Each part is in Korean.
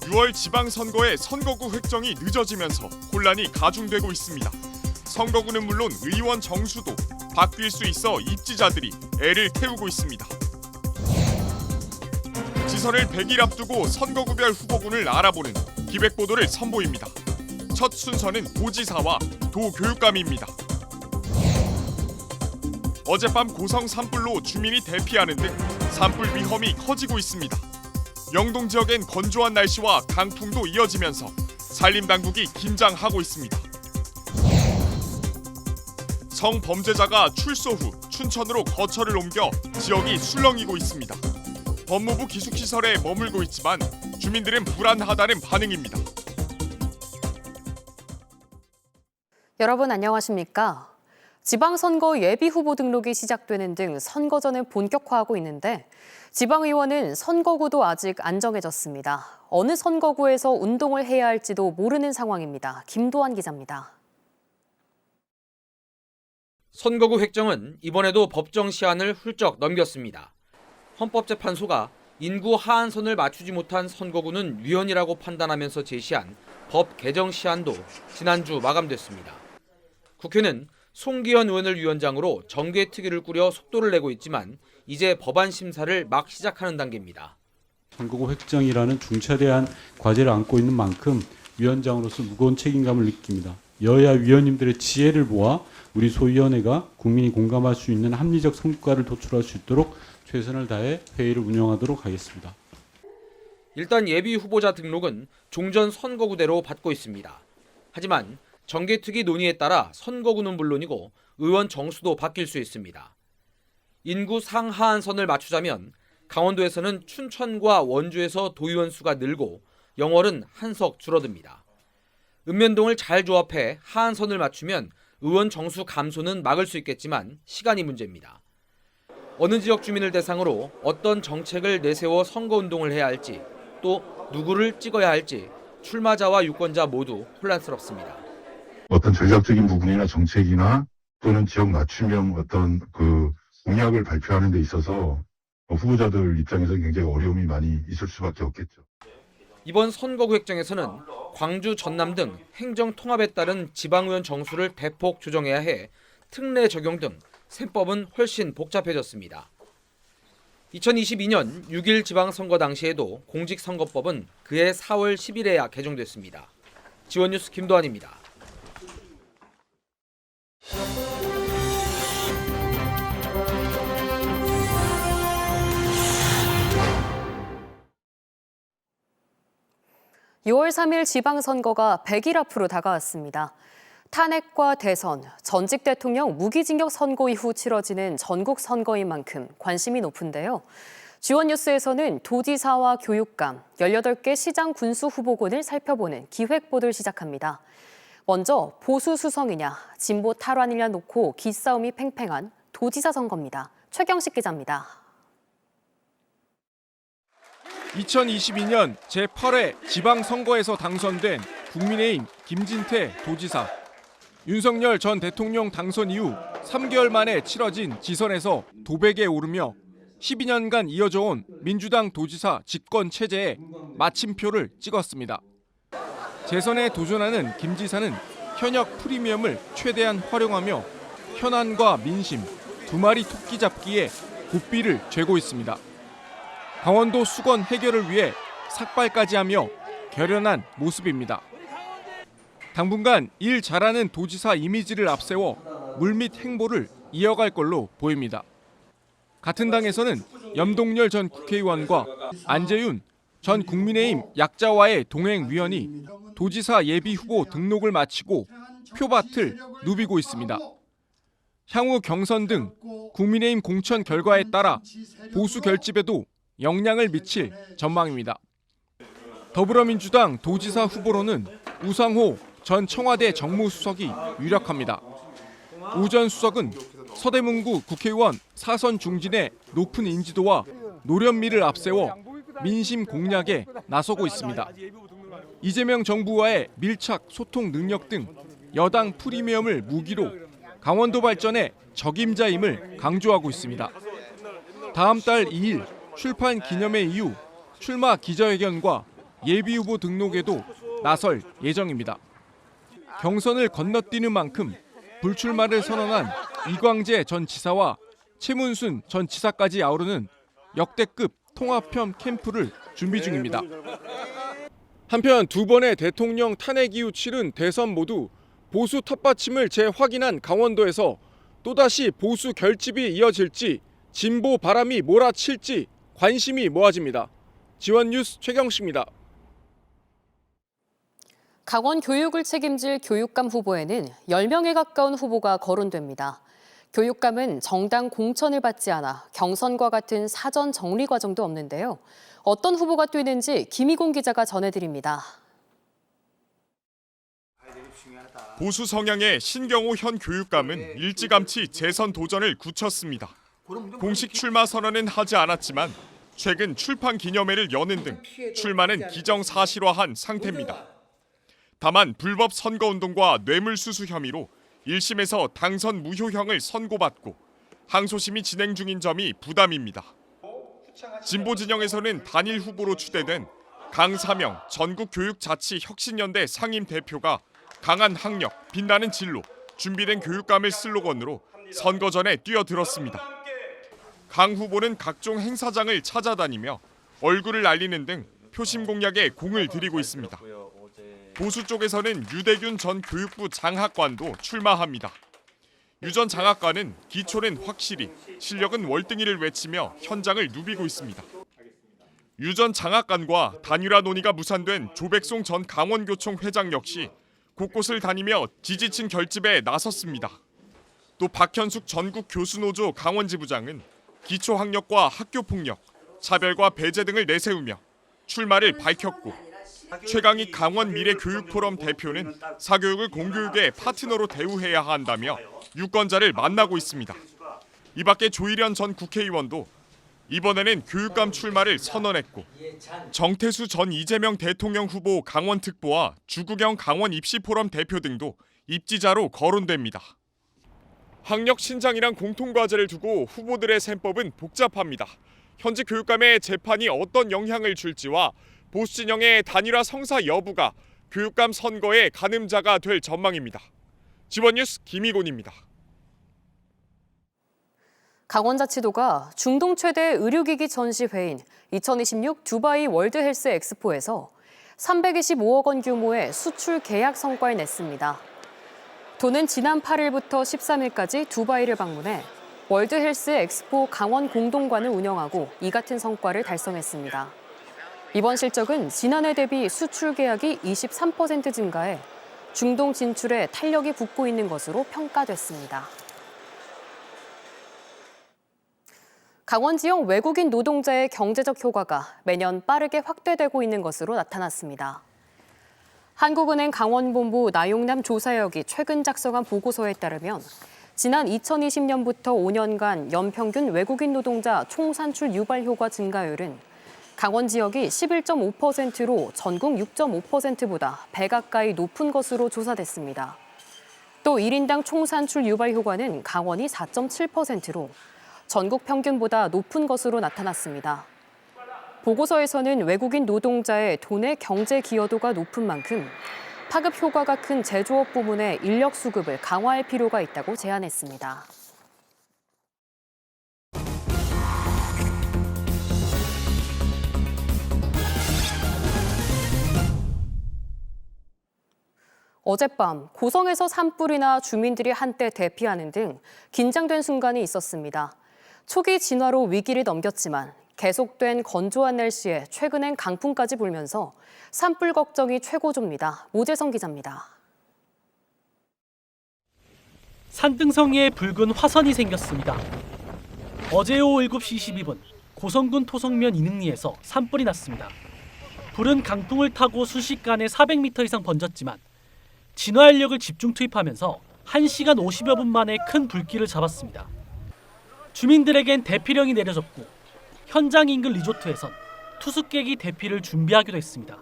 6월 지방선거의 선거구 획정이 늦어지면서 혼란이 가중되고 있습니다. 선거구는 물론 의원 정수도 바뀔 수 있어 입지자들이 애를 태우고 있습니다. 지선을 100일 앞두고 선거구별 후보군을 알아보는 기획보도를 선보입니다. 첫 순서는 도지사와 도교육감입니다. 어젯밤 고성 산불로 주민이 대피하는 등 산불 위험이 커지고 있습니다. 영동 지역엔 건조한 날씨와 강풍도 이어지면서 산림당국이 긴장하고 있습니다. 성범죄자가 출소 후 춘천으로 거처를 옮겨 지역이 술렁이고 있습니다. 법무부 기숙시설에 머물고 있지만 주민들은 불안하다는 반응입니다. 여러분 안녕하십니까? 지방선거 예비후보 등록이 시작되는 등 선거전을 본격화하고 있는데 지방의원은 선거구도 아직 안 정해졌습니다. 어느 선거구에서 운동을 해야 할지도 모르는 상황입니다. 김도환 기자입니다. 선거구 획정은 이번에도 법정 시한을 훌쩍 넘겼습니다. 헌법재판소가 인구 하한선을 맞추지 못한 선거구는 위헌이라고 판단하면서 제시한 법 개정 시한도 지난주 마감됐습니다. 국회는 송기현 의원을 위원장으로 정개특위를 꾸려 속도를 내고 있지만 이제 법안 심사를 막 시작하는 단계입니다. 선거구 획정이라는 중차대한 과제를 안고 있는 만큼 위원장으로서 무거운 책임감을 느낍니다. 여야 위원님들의 지혜를 모아 우리 소위원회가 국민이 공감할 수 있는 합리적 성과를 도출할 수 있도록 최선을 다해 회의를 운영하도록 하겠습니다. 일단 예비 후보자 등록은 종전 선거구대로 받고 있습니다. 하지만 정개특위 논의에 따라 선거구는 물론이고 의원 정수도 바뀔 수 있습니다. 인구 상하한선을 맞추자면 강원도에서는 춘천과 원주에서 도의원 수가 늘고 영월은 한석 줄어듭니다. 읍면동을 잘 조합해 하한선을 맞추면 의원 정수 감소는 막을 수 있겠지만 시간이 문제입니다. 어느 지역 주민을 대상으로 어떤 정책을 내세워 선거운동을 해야 할지 또 누구를 찍어야 할지 출마자와 유권자 모두 혼란스럽습니다. 어떤 전략적인 부분이나 정책이나 또는 지역 맞춤형 어떤 공약을 발표하는 데 있어서 후보자들 입장에서 굉장히 어려움이 많이 있을 수밖에 없겠죠. 이번 선거구 획정에서는 광주, 전남 등 행정 통합에 따른 지방의원 정수를 대폭 조정해야 해 특례 적용 등 셈법은 훨씬 복잡해졌습니다. 2022년 6.1 지방선거 당시에도 공직선거법은 그해 4월 10일에야 개정됐습니다. 지원뉴스 김도환입니다. (6월 3일) 지방선거가 100일 앞으로 다가왔습니다. 탄핵과 대선, 전직 대통령 무기징역 선고 이후 치러지는 전국 선거인 만큼 관심이 높은데요. 지원뉴스에서는 도지사와 교육감, 18개 시장 군수 후보군을 살펴보는 기획보도를 시작합니다. 먼저 보수 수성이냐, 진보 탈환이냐 놓고 기싸움이 팽팽한 도지사 선거입니다. 최경식 기자입니다. 2022년 제8회 지방선거에서 당선된 국민의힘 김진태 도지사. 윤석열 전 대통령 당선 이후 3개월 만에 치러진 지선에서 도백에 오르며 12년간 이어져온 민주당 도지사 집권 체제에 마침표를 찍었습니다. 재선에 도전하는 김 지사는 현역 프리미엄을 최대한 활용하며 현안과 민심, 두 마리 토끼 잡기에 고삐를 죄고 있습니다. 강원도 수건 해결을 위해 삭발까지 하며 결연한 모습입니다. 당분간 일 잘하는 도지사 이미지를 앞세워 물밑 행보를 이어갈 걸로 보입니다. 같은 당에서는 염동열 전 국회의원과 안재윤 전 국민의힘 약자와의 동행위원이 도지사 예비 후보 등록을 마치고 표밭을 누비고 있습니다. 향후 경선 등 국민의힘 공천 결과에 따라 보수 결집에도 영향을 미칠 전망입니다. 더불어민주당 도지사 후보로는 우상호 전 청와대 정무수석이 유력합니다. 우 전 수석은 서대문구 국회의원 사선 중진의 높은 인지도와 노련미를 앞세워 민심 공략에 나서고 있습니다. 이재명 정부와의 밀착 소통 능력 등 여당 프리미엄을 무기로 강원도 발전의 적임자임을 강조하고 있습니다. 다음 달 2일 출판 기념회 이후 출마 기자회견과 예비후보 등록에도 나설 예정입니다. 경선을 건너뛰는 만큼 불출마를 선언한 이광재 전 지사와 최문순 전 지사까지 아우르는 역대급 통합형 캠프를 준비 중입니다. 한편 두 번의 대통령 탄핵 이후 치른 대선 모두 보수 텃받침을 재확인한 강원도에서 또다시 보수 결집이 이어질지 진보 바람이 몰아칠지 관심이 모아집니다. 지원뉴스 최경식입니다. 강원 교육을 책임질 교육감 후보에는 10명에 가까운 후보가 거론됩니다. 교육감은 정당 공천을 받지 않아 경선과 같은 사전 정리 과정도 없는데요. 어떤 후보가 뛰는지 김희곤 기자가 전해드립니다. 보수 성향의 신경호 현 교육감은 일찌감치 재선 도전을 굳혔습니다. 공식 출마 선언은 하지 않았지만 최근 출판 기념회를 여는 등 출마는 기정사실화한 상태입니다. 다만 불법 선거운동과 뇌물수수 혐의로 1심에서 당선 무효형을 선고받고 항소심이 진행 중인 점이 부담입니다. 진보 진영에서는 단일 후보로 추대된 강사명 전국교육자치혁신연대 상임대표가 강한 학력, 빛나는 진로, 준비된 교육감을 슬로건으로 선거 전에 뛰어들었습니다. 강 후보는 각종 행사장을 찾아다니며 얼굴을 알리는 등 표심 공략에 공을 들이고 있습니다. 보수 쪽에서는 유대균 전 교육부 장학관도 출마합니다. 유 전 장학관은 기초는 확실히, 실력은 월등히를 외치며 현장을 누비고 있습니다. 유 전 장학관과 단일화 논의가 무산된 조백송 전 강원교총 회장 역시 곳곳을 다니며 지지층 결집에 나섰습니다. 또 박현숙 전국 교수노조 강원지부장은 기초학력과 학교폭력, 차별과 배제 등을 내세우며 출마를 밝혔고 최강익 강원 미래교육포럼 대표는 사교육을 공교육의 파트너로 대우해야 한다며 유권자를 만나고 있습니다. 이 밖에 조일현 전 국회의원도 이번에는 교육감 출마를 선언했고 정태수 전 이재명 대통령 후보 강원특보와 주구경 강원 입시포럼 대표 등도 입지자로 거론됩니다. 학력 신장이란 공통과제를 두고 후보들의 셈법은 복잡합니다. 현직 교육감의 재판이 어떤 영향을 줄지와 보수 진영의 단일화 성사 여부가 교육감 선거의 가늠자가 될 전망입니다. 지원뉴스 김희곤입니다. 강원자치도가 중동 최대 의료기기 전시회인 2026 두바이 월드헬스 엑스포에서 325억 원 규모의 수출 계약 성과를 냈습니다. 도는 지난 8일부터 13일까지 두바이를 방문해 월드헬스 엑스포 강원 공동관을 운영하고 이 같은 성과를 달성했습니다. 이번 실적은 지난해 대비 수출 계약이 23% 증가해 중동 진출에 탄력이 붙고 있는 것으로 평가됐습니다. 강원 지역 외국인 노동자의 경제적 효과가 매년 빠르게 확대되고 있는 것으로 나타났습니다. 한국은행 강원본부 나용남 조사역이 최근 작성한 보고서에 따르면 지난 2020년부터 5년간 연평균 외국인 노동자 총산출 유발 효과 증가율은 강원 지역이 11.5%로 전국 6.5%보다 배 가까이 높은 것으로 조사됐습니다. 또 1인당 총산출 유발 효과는 강원이 4.7%로 전국 평균보다 높은 것으로 나타났습니다. 보고서에서는 외국인 노동자의 도내 경제 기여도가 높은 만큼 파급 효과가 큰 제조업 부문의 인력 수급을 강화할 필요가 있다고 제안했습니다. 어젯밤 고성에서 산불이나 주민들이 한때 대피하는 등 긴장된 순간이 있었습니다. 초기 진화로 위기를 넘겼지만 계속된 건조한 날씨에 최근엔 강풍까지 불면서 산불 걱정이 최고조입니다. 모재성 기자입니다. 산등성이에 붉은 화선이 생겼습니다. 어제 오후 7시 12분 고성군 토성면 이능리에서 산불이 났습니다. 불은 강풍을 타고 순식간에 400m 이상 번졌지만 진화 인력을 집중 투입하면서 1시간 50여 분 만에 큰 불길을 잡았습니다. 주민들에겐 대피령이 내려졌고 현장 인근 리조트에선 투숙객이 대피를 준비하기도 했습니다.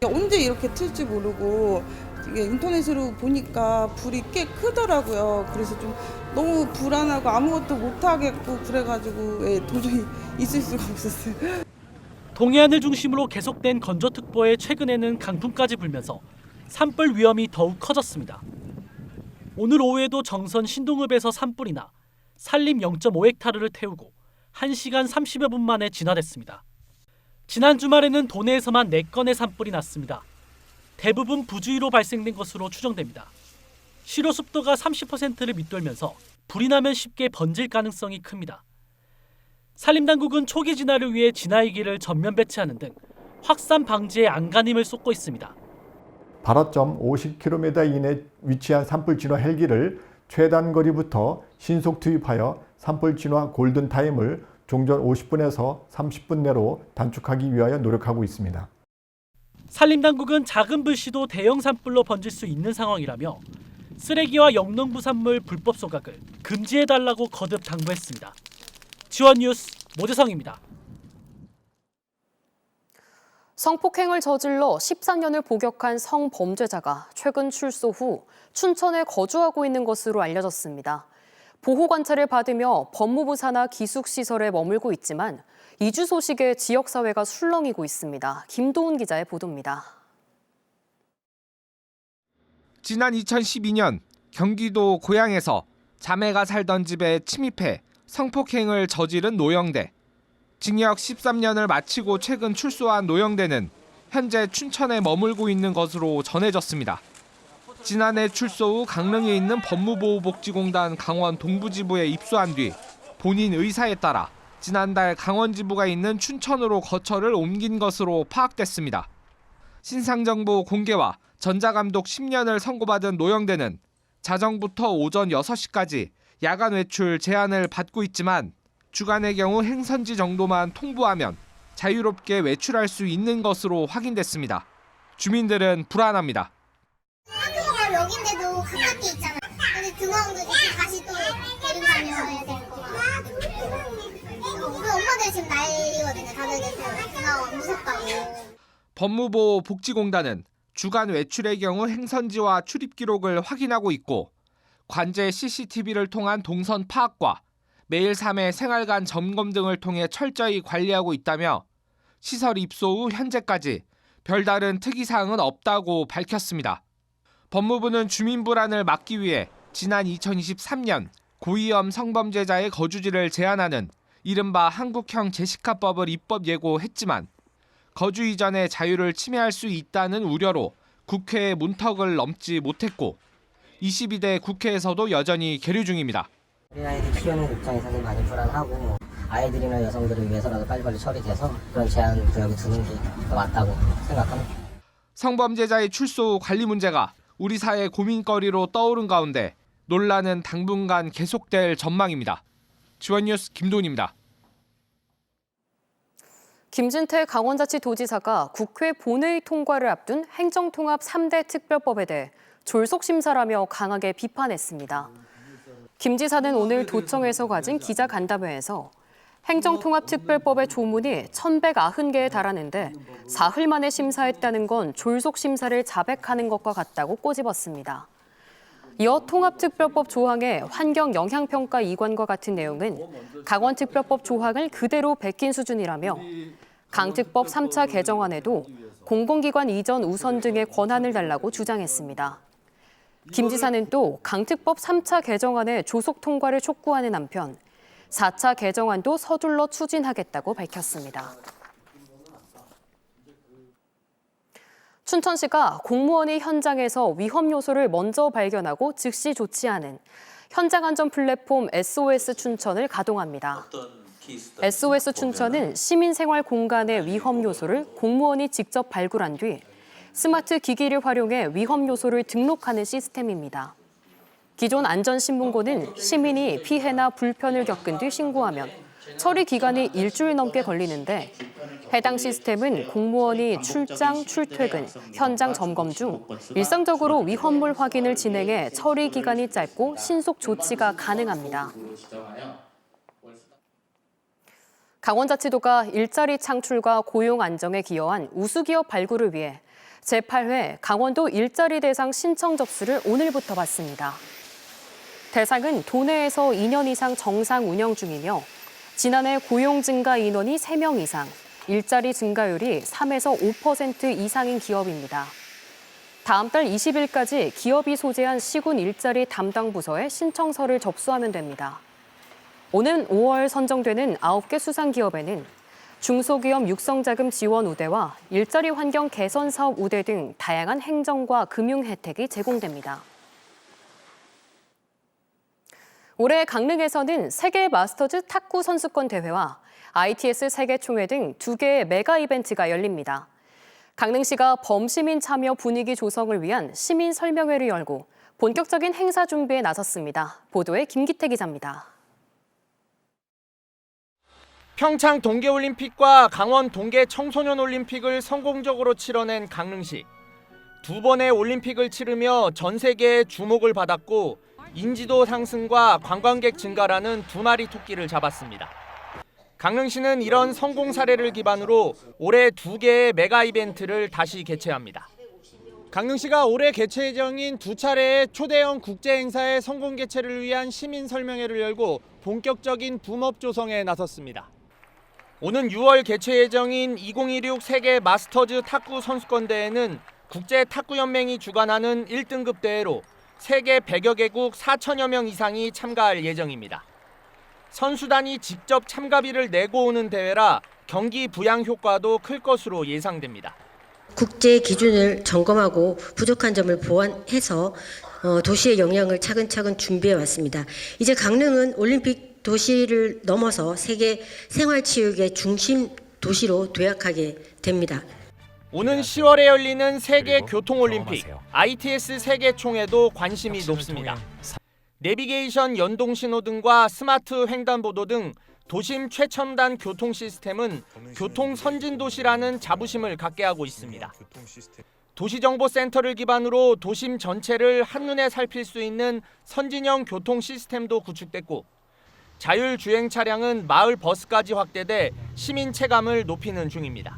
언제 이렇게 틀지 모르고 이게 인터넷으로 보니까 불이 꽤 크더라고요. 그래서 좀 너무 불안하고 아무것도 못 하겠고 그래가지고 도저히 있을 수가 없었어요. 동해안을 중심으로 계속된 건조특보에 최근에는 강풍까지 불면서 산불 위험이 더욱 커졌습니다. 오늘 오후에도 정선 신동읍에서 산불이 나 산림 0.5헥타르를 태우고 1시간 30여 분 만에 진화됐습니다. 지난 주말에는 도내에서만 4건의 산불이 났습니다. 대부분 부주의로 발생된 것으로 추정됩니다. 시로 습도가 30%를 밑돌면서 불이 나면 쉽게 번질 가능성이 큽니다. 산림당국은 초기 진화를 위해 진화이기를 전면 배치하는 등 확산 방지에 안간힘을 쏟고 있습니다. 발화점 50km 이내 위치한 산불 진화 헬기를 최단 거리부터 신속 투입하여 산불 진화 골든타임을 종전 50분에서 30분 내로 단축하기 위하여 노력하고 있습니다. 산림당국은 작은 불씨도 대형 산불로 번질 수 있는 상황이라며 쓰레기와 영농부산물 불법 소각을 금지해달라고 거듭 당부했습니다. 지원뉴스 모재성입니다. 성폭행을 저질러 14년을 복역한 성범죄자가 최근 출소 후 춘천에 거주하고 있는 것으로 알려졌습니다. 보호관찰을 받으며 법무부 산하 기숙시설에 머물고 있지만 이주 소식에 지역사회가 술렁이고 있습니다. 김도훈 기자의 보도입니다. 지난 2012년 경기도 고양에서 자매가 살던 집에 침입해 성폭행을 저지른 노영대. 징역 13년을 마치고 최근 출소한 노영대는 현재 춘천에 머물고 있는 것으로 전해졌습니다. 지난해 출소 후 강릉에 있는 법무보호복지공단 강원 동부지부에 입소한 뒤 본인 의사에 따라 지난달 강원지부가 있는 춘천으로 거처를 옮긴 것으로 파악됐습니다. 신상정보 공개와 전자감독 10년을 선고받은 노영대는 자정부터 오전 6시까지 야간 외출 제한을 받고 있지만 주간의 경우 행선지 정도만 통보하면 자유롭게 외출할 수 있는 것으로 확인됐습니다. 주민들은 불안합니다. 학교가 여긴데도 가깝게 있잖아. 근데 등하원도 다시 또 데리고 다녀야 될 거야. 우리 엄마들 지금 난리거든요. 다들 등하원 무섭다고. 법무부 복지공단은 주간 외출의 경우 행선지와 출입 기록을 확인하고 있고 관제 CCTV를 통한 동선 파악과 매일 3회 생활관 점검 등을 통해 철저히 관리하고 있다며 시설 입소 후 현재까지 별다른 특이사항은 없다고 밝혔습니다. 법무부는 주민 불안을 막기 위해 지난 2023년 고위험 성범죄자의 거주지를 제한하는 이른바 한국형 제시카법을 입법 예고했지만 거주 이전의 자유를 침해할 수 있다는 우려로 국회의 문턱을 넘지 못했고 22대 국회에서도 여전히 계류 중입니다. 어린아이들 키우는 입장에서는 많이 불안하고 아이들이나 여성들을 위해서라도 빨리빨리 처리돼서 그런 제한 구역에 두는 게 더 맞다고 생각합니다. 성범죄자의 출소 후 관리 문제가 우리 사회 고민거리로 떠오른 가운데 논란은 당분간 계속될 전망입니다. 지원뉴스 김도훈입니다. 김진태 강원자치도지사가 국회 본회의 통과를 앞둔 행정통합 3대 특별법에 대해 졸속심사라며 강하게 비판했습니다. 김 지사는 오늘 도청에서 가진 기자간담회에서 행정통합특별법의 조문이 1,190개에 달하는데 사흘 만에 심사했다는 건 졸속심사를 자백하는 것과 같다고 꼬집었습니다. 이어 통합특별법 조항의 환경영향평가 이관과 같은 내용은 강원특별법 조항을 그대로 베낀 수준이라며 강특법 3차 개정안에도 공공기관 이전 우선 등의 권한을 달라고 주장했습니다. 김 지사는 또 강특법 3차 개정안의 조속 통과를 촉구하는 한편 4차 개정안도 서둘러 추진하겠다고 밝혔습니다. 춘천시가 공무원이 현장에서 위험 요소를 먼저 발견하고 즉시 조치하는 현장 안전 플랫폼 SOS 춘천을 가동합니다. SOS 춘천은 시민 생활 공간의 위험 요소를 공무원이 직접 발굴한 뒤 스마트 기기를 활용해 위험 요소를 등록하는 시스템입니다. 기존 안전신문고는 시민이 피해나 불편을 겪은 뒤 신고하면 처리 기간이 일주일 넘게 걸리는데 해당 시스템은 공무원이 출장, 출퇴근, 현장 점검 중 일상적으로 위험물 확인을 진행해 처리 기간이 짧고 신속 조치가 가능합니다. 강원자치도가 일자리 창출과 고용 안정에 기여한 우수기업 발굴을 위해 제8회 강원도 일자리 대상 신청 접수를 오늘부터 받습니다. 대상은 도내에서 2년 이상 정상 운영 중이며 지난해 고용 증가 인원이 3명 이상, 일자리 증가율이 3에서 5% 이상인 기업입니다. 다음 달 20일까지 기업이 소재한 시군 일자리 담당 부서에 신청서를 접수하면 됩니다. 오는 5월 선정되는 9개 수상 기업에는 중소기업 육성자금 지원 우대와 일자리 환경 개선 사업 우대 등 다양한 행정과 금융 혜택이 제공됩니다. 올해 강릉에서는 세계 마스터즈 탁구 선수권 대회와 ITS 세계총회 등 2개의 메가 이벤트가 열립니다. 강릉시가 범시민 참여 분위기 조성을 위한 시민 설명회를 열고 본격적인 행사 준비에 나섰습니다. 보도에 김기태 기자입니다. 평창 동계올림픽과 강원 동계 청소년올림픽을 성공적으로 치러낸 강릉시. 2번의 올림픽을 치르며 전 세계의 주목을 받았고 인지도 상승과 관광객 증가라는 2마리 토끼를 잡았습니다. 강릉시는 이런 성공 사례를 기반으로 올해 2개의 메가 이벤트를 다시 개최합니다. 강릉시가 올해 개최 예정인 2차례의 초대형 국제 행사의 성공 개최를 위한 시민 설명회를 열고 본격적인 붐업 조성에 나섰습니다. 오는 6월 개최 예정인 2016 세계 마스터즈 탁구 선수권 대회는 국제 탁구 연맹이 주관하는 1등급 대회로 세계 100여 개국 4천여 명 이상이 참가할 예정입니다. 선수단이 직접 참가비를 내고 오는 대회라 경기 부양 효과도 클 것으로 예상됩니다. 국제 기준을 점검하고 부족한 점을 보완해서 도시의 역량을 차근차근 준비해 왔습니다. 이제 강릉은 올림픽 도시를 넘어서 세계 생활치육의 중심 도시로 도약하게 됩니다. 오는 10월에 열리는 세계 교통올림픽 ITS 세계총회도 관심이 높습니다. 내비게이션 연동 신호등과 스마트 횡단보도 등 도심 최첨단 교통 시스템은 교통 선진도시라는 자부심을 갖게 하고 있습니다. 도시정보센터를 기반으로 도심 전체를 한눈에 살필 수 있는 선진형 교통 시스템도 구축됐고 자율주행 차량은 마을 버스까지 확대돼 시민 체감을 높이는 중입니다.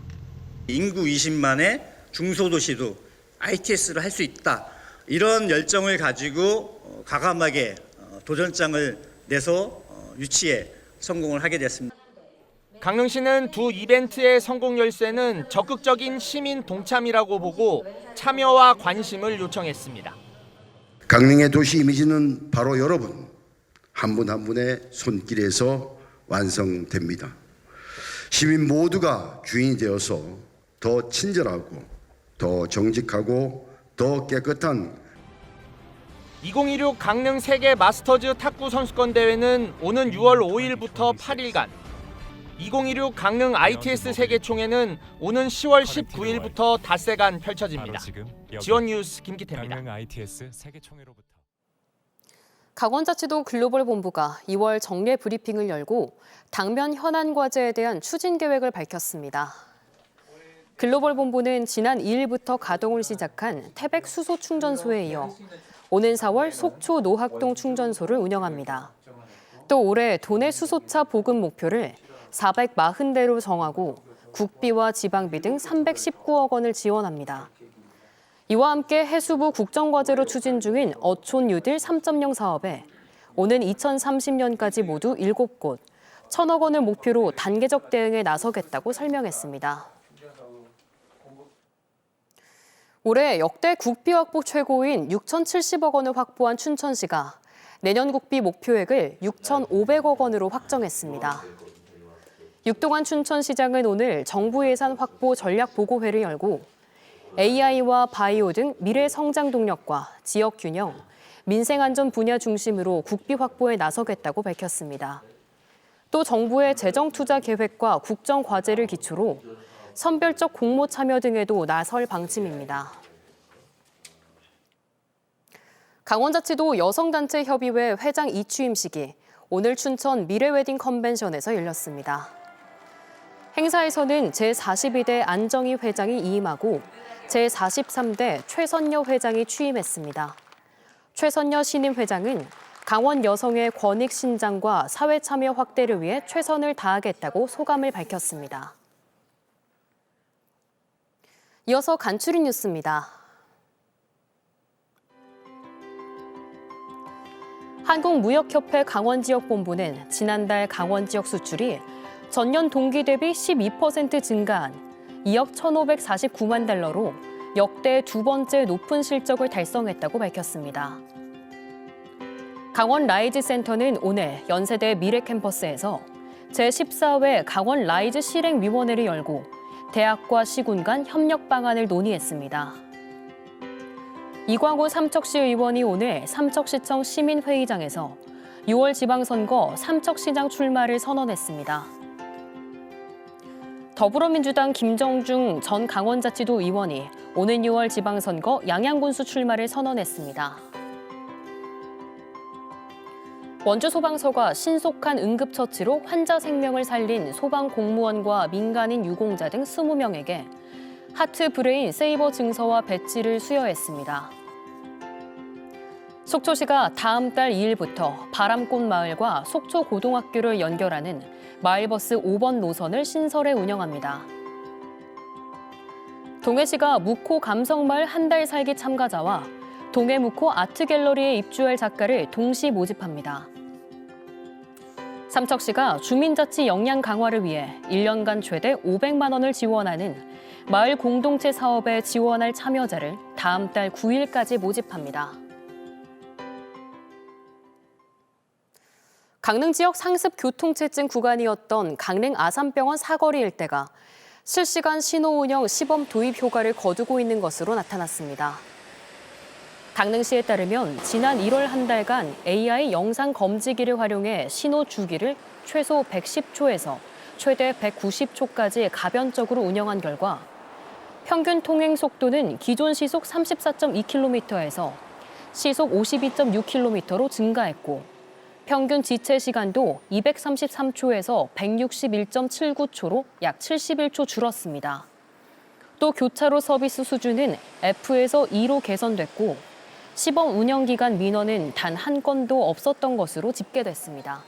인구 20만의 중소도시도 ITS를 할 수 있다. 이런 열정을 가지고 과감하게 도전장을 내서 유치에 성공을 하게 됐습니다. 강릉시는 2 이벤트의 성공 열쇠는 적극적인 시민 동참이라고 보고 참여와 관심을 요청했습니다. 강릉의 도시 이미지는 바로 여러분 한 분 한 분의 손길에서 완성됩니다. 시민 모두가 주인이 되어서 더 친절하고 더 정직하고 더 깨끗한 2016 강릉 세계 마스터즈 탁구 선수권 대회는 오는 6월 5일부터 8일간, 2016 강릉 ITS 세계총회는 오는 10월 19일부터 닷새간 펼쳐집니다. 지원 뉴스 김기태입니다. 강릉 ITS 세계총회로부터. 강원자치도 글로벌본부가 2월 정례 브리핑을 열고 당면 현안 과제에 대한 추진 계획을 밝혔습니다. 글로벌본부는 지난 2일부터 가동을 시작한 태백 수소 충전소에 이어 오는 4월 속초 노학동 충전소를 운영합니다. 또 올해 도내 수소차 보급 목표를 440대로 정하고 국비와 지방비 등 319억 원을 지원합니다. 이와 함께 해수부 국정과제로 추진 중인 어촌 뉴딜 3.0 사업에 오는 2030년까지 모두 7곳, 1,000억 원을 목표로 단계적 대응에 나서겠다고 설명했습니다. 올해 역대 국비 확보 최고인 6,070억 원을 확보한 춘천시가 내년 국비 목표액을 6,500억 원으로 확정했습니다. 육동환 춘천시장은 오늘 정부 예산 확보 전략 보고회를 열고 AI와 바이오 등 미래 성장 동력과 지역 균형, 민생 안전 분야 중심으로 국비 확보에 나서겠다고 밝혔습니다. 또 정부의 재정 투자 계획과 국정 과제를 기초로 선별적 공모 참여 등에도 나설 방침입니다. 강원자치도 여성단체 협의회 회장 이취임식이 오늘 춘천 미래웨딩 컨벤션에서 열렸습니다. 행사에서는 제42대 안정희 회장이 이임하고 제43대 최선여 회장이 취임했습니다. 최선여 신임 회장은 강원 여성의 권익 신장과 사회 참여 확대를 위해 최선을 다하겠다고 소감을 밝혔습니다. 이어서 간추린 뉴스입니다. 한국무역협회 강원지역본부는 지난달 강원 지역 수출이 전년 동기 대비 12% 증가한 2억 1,549만 달러로 역대 두 번째 높은 실적을 달성했다고 밝혔습니다. 강원 라이즈 센터는 오늘 연세대 미래 캠퍼스에서 제14회 강원 라이즈 실행위원회를 열고 대학과 시군 간 협력 방안을 논의했습니다. 이광호 삼척시 의원이 오늘 삼척시청 시민회의장에서 6월 지방선거 삼척시장 출마를 선언했습니다. 더불어민주당 김정중 전 강원자치도 의원이 오는 6월 지방선거 양양군수 출마를 선언했습니다. 원주소방서가 신속한 응급처치로 환자 생명을 살린 소방 공무원과 민간인 유공자 등 20명에게 하트 브레인 세이버 증서와 배지를 수여했습니다. 속초시가 다음 달 2일부터 바람꽃마을과 속초고등학교를 연결하는 마을버스 5번 노선을 신설해 운영합니다. 동해시가 묵호 감성마을 한 달 살기 참가자와 동해 묵호 아트갤러리에 입주할 작가를 동시 모집합니다. 삼척시가 주민자치 역량 강화를 위해 1년간 최대 500만 원을 지원하는 마을 공동체 사업에 지원할 참여자를 다음 달 9일까지 모집합니다. 강릉 지역 상습 교통체증 구간이었던 강릉 아산병원 사거리 일대가 실시간 신호 운영 시범 도입 효과를 거두고 있는 것으로 나타났습니다. 강릉시에 따르면 지난 1월 한 달간 AI 영상 검지기를 활용해 신호 주기를 최소 110초에서 최대 190초까지 가변적으로 운영한 결과 평균 통행 속도는 기존 시속 34.2km에서 시속 52.6km로 증가했고 평균 지체 시간도 233초에서 161.79초로 약 71초 줄었습니다. 또 교차로 서비스 수준은 F에서 E로 개선됐고 시범 운영 기간 민원은 단 한 건도 없었던 것으로 집계됐습니다.